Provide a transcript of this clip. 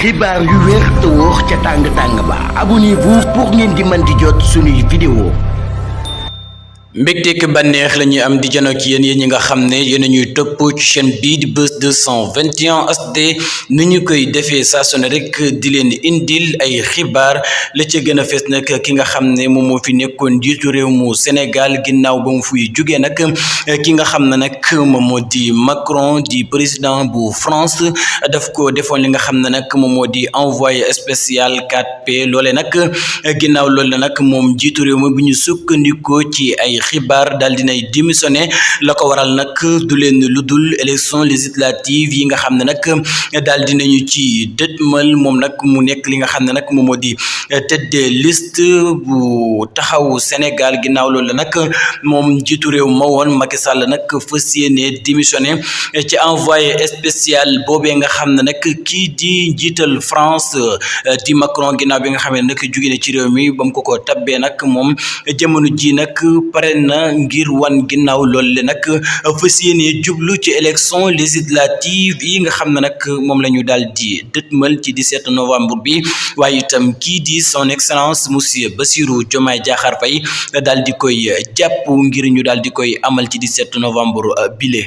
xibaar yu wér te wóor ca tàng ba abonnez-vous pour ngeen di mën di jot suñuy vidéo. mbégteek bànneex la ñuy am di jano ak yéen ñi nga xam ne yéen a ñuy topp ci chaîne bii di Buzz 221 HD ni ñu koy defee saa su ne rek di leen indil ay xibaar la ca gën a fees nag ki nga xam ne moom moo fi nekkoon jiitu réew mu Sénégal ginnaaw ba mu fuy jógee nag ki nga xam ne nag moom moo di Macron di président bu France daf ko defoon li nga xam ne nag moom moo di envoyé spécial 4P loole nag ginnaaw loolu nag moom jiitu réew mi bu ñu sukkandikoo ci ay xibaar daal dinay démissionné la ko waral nag du leen lu dul élection législative yi nga xam ne nag daal dinañu ci dëtmal moom nag mu nekk li nga xam ne nag moom moo di tête de liste bu taxawu Sénégal ginnaaw loolu nag moom jiitu réew ma woon Macky Sall nag fas yéene démissionné ci envoyé spécial boobee nga xam ne nag kii di njiital France di Macron ginnaaw bi nga xam ne nag jóge na ci réew mi ba mu ko tabbee nag moom jamono ji nag pare na ngir wan ginnaaw loolu le nag fas yéene jublu ci élection législative yi nga xam ne nag moom la ñu daal di dëtmal ci 17 novembre bi waaye itam kii di son excellence monsieur Bassirou Diomaye Diakhar Faye daal di koy jàpp ngir ñu daal di koy amal ci 17 novembre bile.